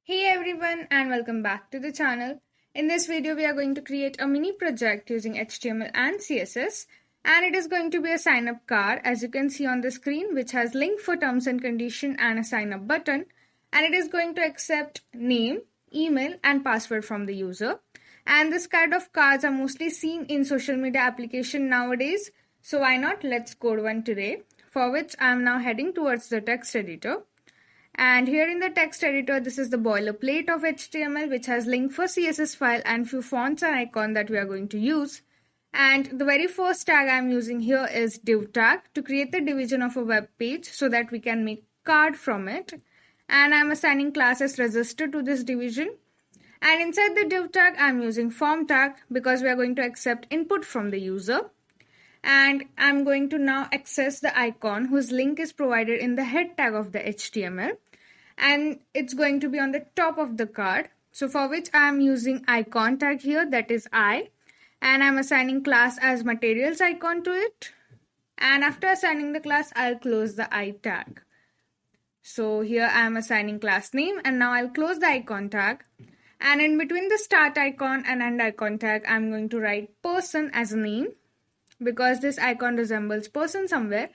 Hey everyone and welcome back to the channel. In this video we are going to create a mini project using HTML and CSS, and it is going to be a sign up card as you can see on the screen, which has link for terms and condition and a sign up button, and it is going to accept name, email and password from the user. And this kind of cards are mostly seen in social media application nowadays, so why not let's code one today, for which I am now heading towards the text editor. And here in the text editor, this is the boilerplate of HTML, which has link for CSS file and few fonts and icon that we are going to use. And the very first tag I'm using here is div tag to create the division of a web page so that we can make card from it. And I'm assigning class as register to this division. And inside the div tag, I'm using form tag because we are going to accept input from the user. And I'm going to now access the icon whose link is provided in the head tag of the HTML. And it's going to be on the top of the card. So for which I'm using icon tag here, that is I. And I'm assigning class as materials icon to it. And after assigning the class, I'll close the I tag. So here I'm assigning class name and now I'll close the icon tag. And in between the start icon and end icon tag, I'm going to write person as a name, because this icon resembles person somewhere.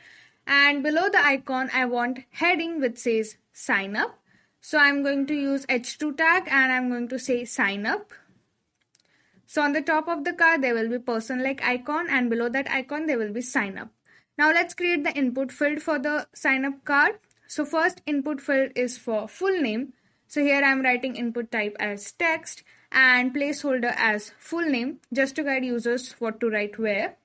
And below the icon, I want heading which says sign up. So I'm going to use h2 tag and I'm going to say sign up. So on the top of the card, there will be person like icon, and below that icon, there will be sign up. Now let's create the input field for the sign up card. So first input field is for full name. So here I'm writing input type as text and placeholder as full name, just to guide users what to write where.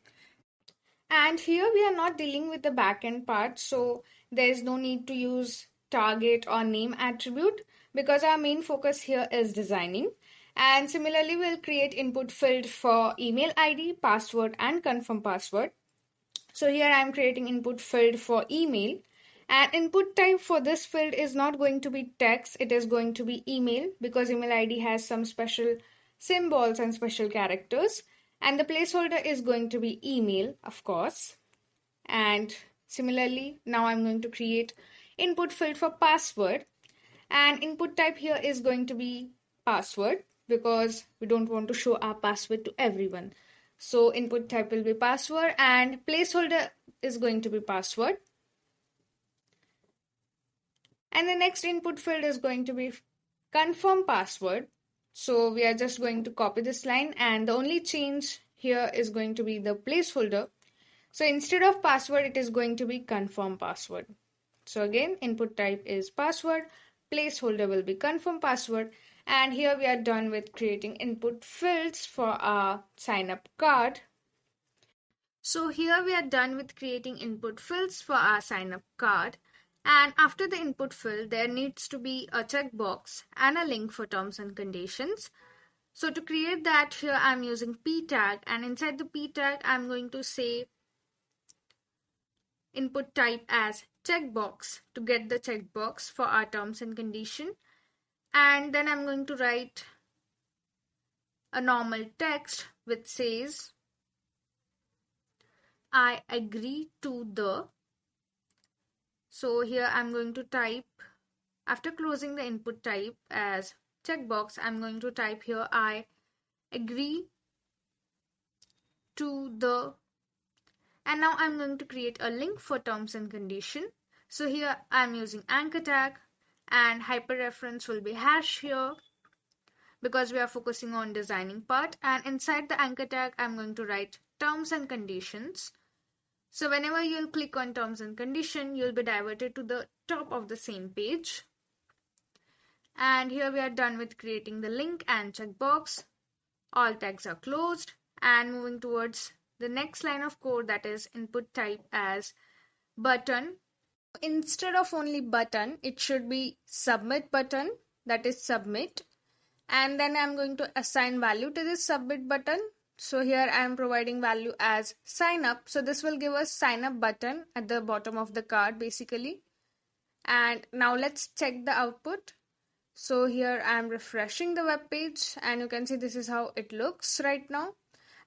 And here we are not dealing with the backend part, so there is no need to use target or name attribute because our main focus here is designing. And similarly, we'll create input field for email ID, password and confirm password. So here I'm creating input field for email, and input type for this field is not going to be text, it is going to be email because email ID has some special symbols and special characters. And the placeholder is going to be email, of course. And similarly, now I'm going to create input field for password. And input type here is going to be password because we don't want to show our password to everyone. So input type will be password and placeholder is going to be password. And the next input field is going to be confirm password. So we are just going to copy this line, and the only change here is going to be the placeholder. So instead of password, it is going to be confirm password. So again, input type is password, placeholder will be confirm password. And here we are done with creating input fields for our sign up card. So here we are done with creating input fields for our sign up card. And after the input field, there needs to be a checkbox and a link for terms and conditions. So to create that, here I'm using p tag, and inside the p tag, I'm going to say input type as checkbox to get the checkbox for our terms and condition. And then I'm going to write a normal text which says I agree to the. So here I'm going to type, after closing the input type as checkbox, I'm going to type here I agree to the, and now I'm going to create a link for terms and condition. So here I'm using anchor tag and hyperreference will be hash here because we are focusing on designing part, and inside the anchor tag I'm going to write terms and conditions. So whenever you'll click on terms and condition, you'll be diverted to the top of the same page. And here we are done with creating the link and checkbox. All tags are closed, and moving towards the next line of code, that is input type as button. Instead of only button, it should be submit button, that is submit. And then I'm going to assign value to this submit button. So here I am providing value as sign up. So this will give us sign up button at the bottom of the card basically. And now let's check the output. So here I am refreshing the web page and you can see this is how it looks right now.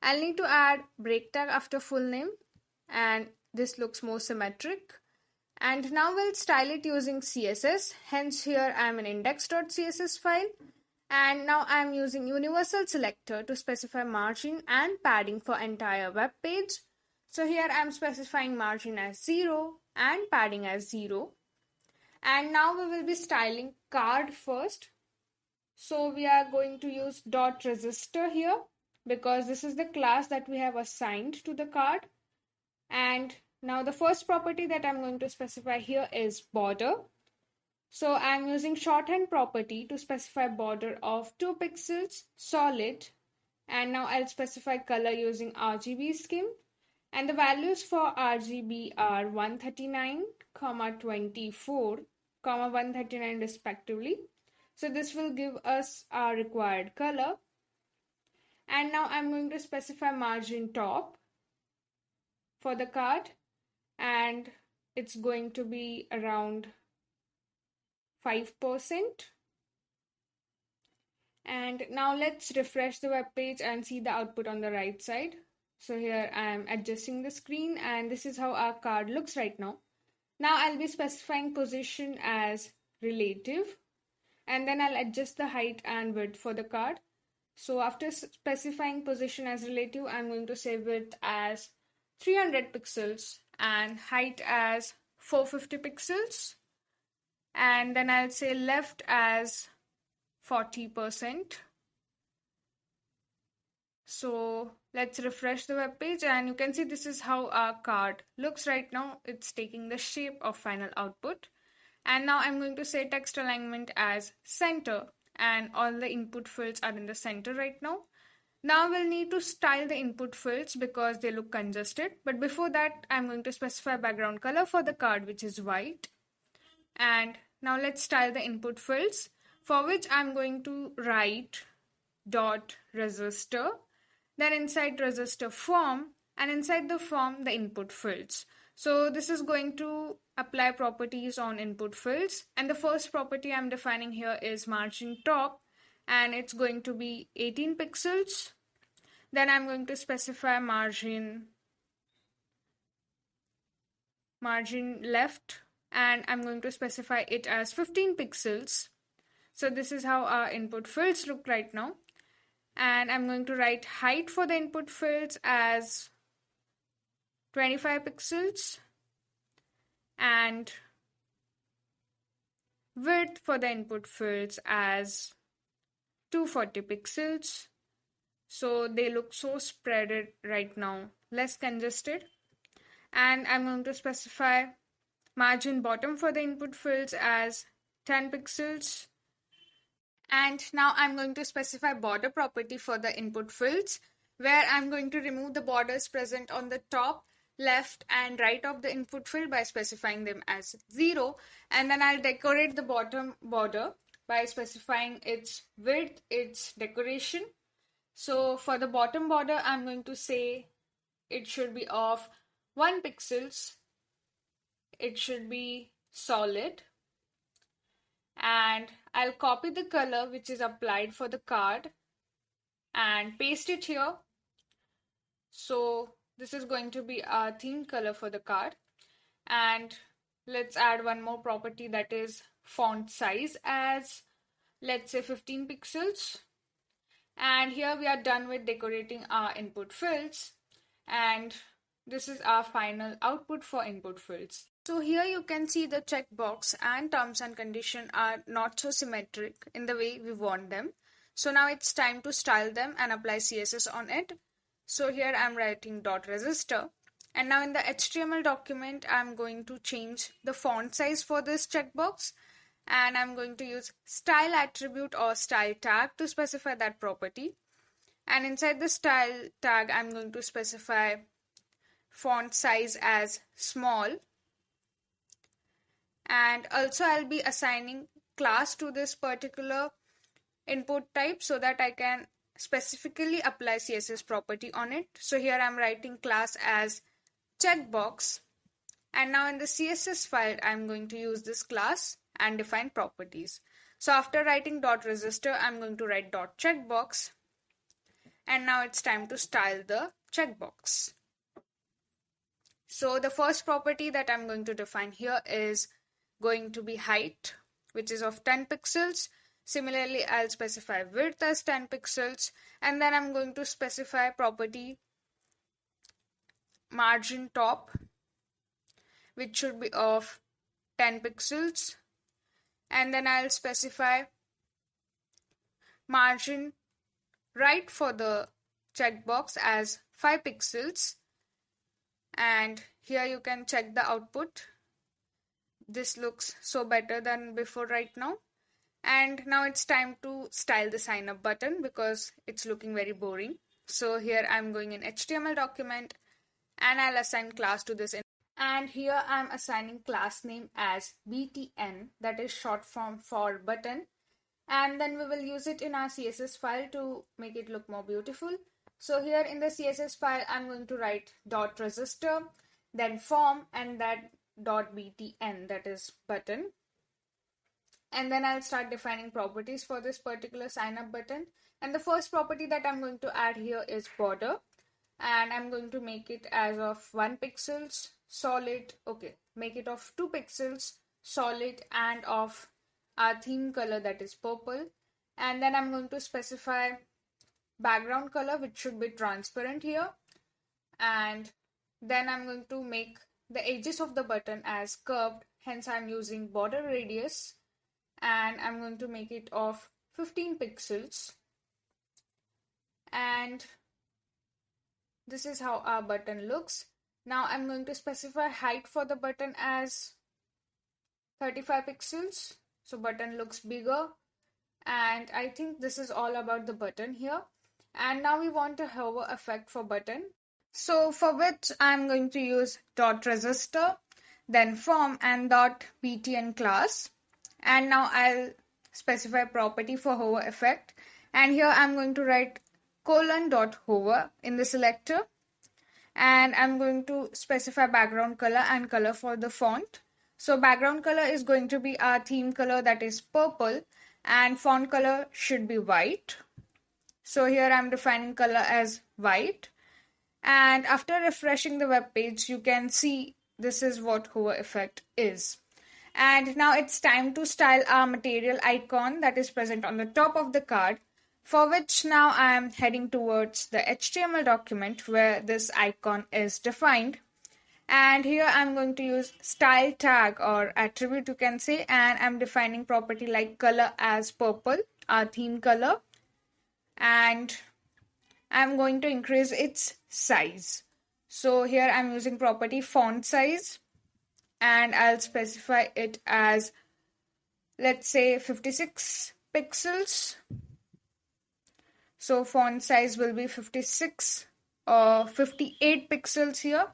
I'll need to add break tag after full name and this looks more symmetric. And now we'll style it using CSS. Hence here I am an index.css file. And now I am using universal selector to specify margin and padding for entire web page. So here I am specifying margin as 0 and padding as 0. And now we will be styling card first. So we are going to use dot register here because this is the class that we have assigned to the card. And now the first property that I'm going to specify here is border. So I'm using shorthand property to specify border of 2 pixels solid. And now I'll specify color using RGB scheme. And the values for RGB are 139, 24, 139 respectively. So this will give us our required color. And now I'm going to specify margin top for the card, and it's going to be around 5%. And now let's refresh the web page and see the output on the right side. So here I am adjusting the screen, and this is how our card looks right now. Now I'll be specifying position as relative, and then I'll adjust the height and width for the card. So after specifying position as relative, I'm going to say width as 300 pixels and height as 450 pixels. And then I'll say left as 40%. So let's refresh the web page, and you can see this is how our card looks right now. It's taking the shape of final output. And now I'm going to say text alignment as center, and all the input fields are in the center right now. Now we'll need to style the input fields because they look congested. But before that, I'm going to specify background color for the card, which is white. And now let's style the input fields, for which I'm going to write dot register, then inside register form, and inside the form the input fields. So this is going to apply properties on input fields, and the first property I'm defining here is margin top, and it's going to be 18 pixels. Then I'm going to specify margin left, and I'm going to specify it as 15 pixels. So this is how our input fields look right now. And I'm going to write height for the input fields as 25 pixels and width for the input fields as 240 pixels. So they look so spread right now, less congested. And I'm going to specify margin bottom for the input fields as 10 pixels. And now I'm going to specify border property for the input fields, where I'm going to remove the borders present on the top, left and right of the input field by specifying them as 0. And then I'll decorate the bottom border by specifying its width, its decoration. So for the bottom border, I'm going to say it should be of 1 pixels. It should be solid. And I'll copy the color which is applied for the card and paste it here. So this is going to be our theme color for the card. And let's add one more property, that is font size as, let's say, 15 pixels. And here we are done with decorating our input fields. And this is our final output for input fields. So here you can see the checkbox and terms and condition are not so symmetric in the way we want them. So now it's time to style them and apply CSS on it. So here I'm writing dot register. And now in the HTML document, I'm going to change the font size for this checkbox. And I'm going to use style attribute or style tag to specify that property. And inside the style tag, I'm going to specify font size as small. And also I'll be assigning class to this particular input type so that I can specifically apply CSS property on it. So here I'm writing class as checkbox. And now in the CSS file, I'm going to use this class and define properties. So after writing dot register, I'm going to write dot checkbox. And now it's time to style the checkbox. So the first property that I'm going to define here is going to be height, which is of 10 pixels. Similarly, I'll specify width as 10 pixels, and then I'm going to specify property margin top, which should be of 10 pixels, and then I'll specify margin right for the checkbox as 5 pixels, and here you can check the output. This looks so better than before right now. And now it's time to style the sign up button because it's looking very boring. So here I'm going in HTML document and I'll assign class to this. And here I'm assigning class name as BTN, that is short form for button. And then we will use it in our CSS file to make it look more beautiful. So here in the CSS file, I'm going to write dot register, then form, and that dot BTN, that is button. And then I'll start defining properties for this particular sign up button. And the first property that I'm going to add here is border. And I'm going to make it as of 1 pixels solid. Okay, make it of 2 pixels solid and of our theme color, that is purple. And then I'm going to specify background color, which should be transparent here. And then I'm going to make the edges of the button as curved, hence I'm using border radius, and I'm going to make it of 15 pixels. And this is how our button looks. Now I'm going to specify height for the button as 35 pixels. So button looks bigger, and I think this is all about the button here. And now we want a hover effect for button. So for which I'm going to use dot register, then form and dot btn class. And now I'll specify property for hover effect. And here I'm going to write dot hover in the selector. And I'm going to specify background color and color for the font. So background color is going to be our theme color, that is purple, and font color should be white. So here I'm defining color as white. And after refreshing the web page, you can see this is what hover effect is. And now it's time to style our material icon that is present on the top of the card, for which now I am heading towards the HTML document where this icon is defined. And here I'm going to use style tag or attribute, you can say, and I'm defining property like color as purple, our theme color. And I'm going to increase its size. So here I'm using property font size, and I'll specify it as, let's say, 56 pixels. So font size will be 56 or 58 pixels here.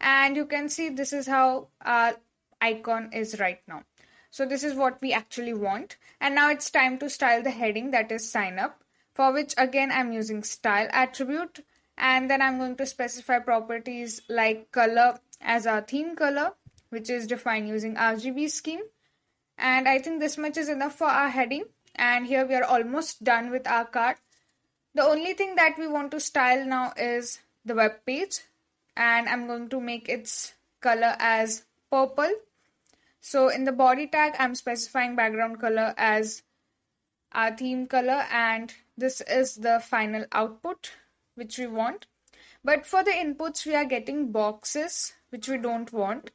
And you can see this is how our icon is right now. So this is what we actually want. And now it's time to style the heading, that is sign up, for which again I'm using style attribute. And then I'm going to specify properties like color as our theme color, which is defined using RGB scheme. And I think this much is enough for our heading. And here we are almost done with our card. The only thing that we want to style now is the web page. And I'm going to make its color as purple. So in the body tag, I'm specifying background color as our theme color, and this is the final output which we want. But for the inputs, we are getting boxes which we don't want.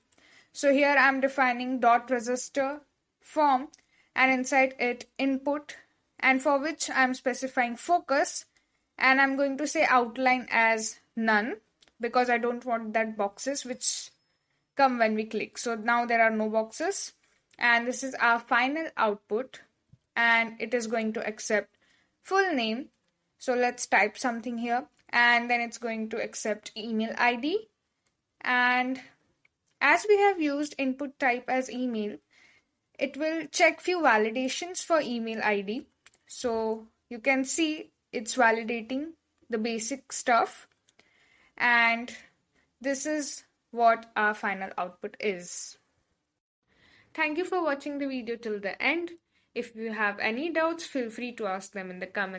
So here I'm defining dot register form, and inside it input, and for which I'm specifying focus, and I'm going to say outline as none, because I don't want that boxes which come when we click. So now there are no boxes, and this is our final output, and it is going to accept full name. So let's type something here, and then it's going to accept email ID. And as we have used input type as email, it will check few validations for email ID. So you can see it's validating the basic stuff. And this is what our final output is. Thank you for watching the video till the end. If you have any doubts, feel free to ask them in the comments.